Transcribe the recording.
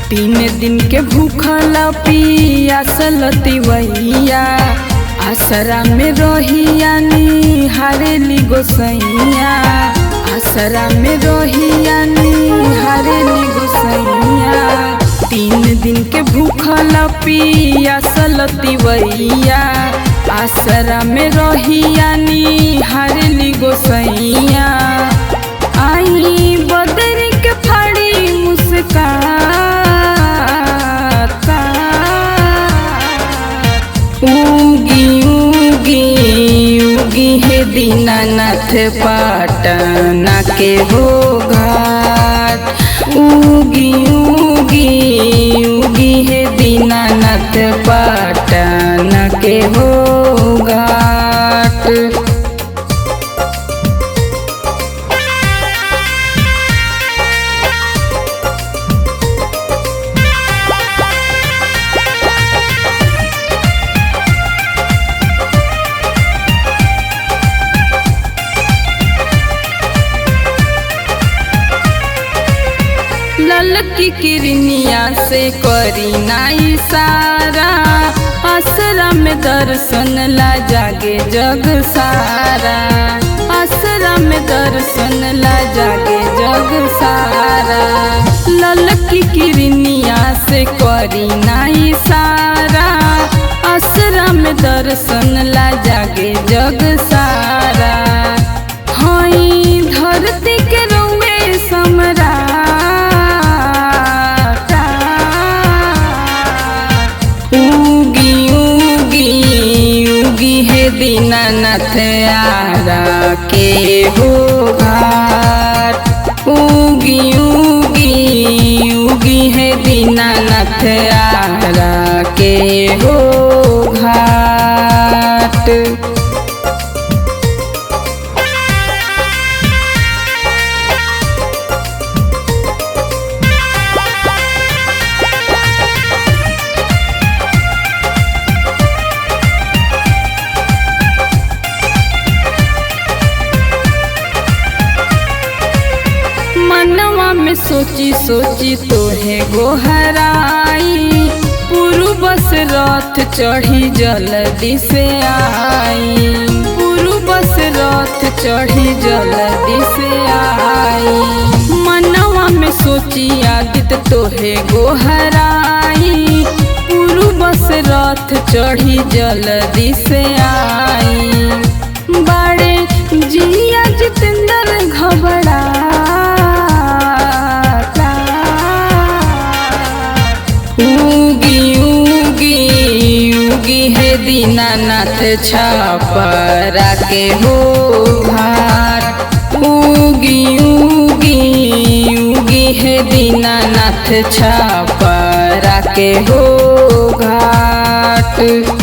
तीन दिन के भूखल पियासल तिवैया आसरा में रहिया निहारेली गोसैया आसरा में रहिया निहारेली गोसैया। तीन दिन के भूखल पियासल तिवैया आसरा में रहिया निहारेली गोसैया। आई बदरी के फाड़ी मुस्काता उगी उगी उगी है दीनानाथ पाटना के हो घाट उगी उगी उगी है दीनानाथ पाटना के हो घाट। ललकी किरनिया से करी ना इशारा आसरा में दर्शन ला जागे जग सारा आसरा में दर्शन ला जागे जग सारा। ललकी किरनिया से करी ना इशारा आसरा में दर्शन ला जागे जग सारा। हई धरती के रउए समरा दीनानाथ आरा के हो घाट उगी उगी उगी है दीनानाथ आरा के हो घाट। मनवा में सोची सोची तोहे गोहराई पूर्व बस रथ चढ़ी जल्दी से आई पूर्व बस रथ चढ़ी जल्दी से आई। मनवा में सोची आदित तोहे गोहराई पूर्व बस रथ चढ़ी जल्दी से आई। बड़े जिया जितेंद्र घबरा है दीनानाथ छपरा के हो घाट उगी उगी उगी है दीनानाथ छपरा के हो घाट।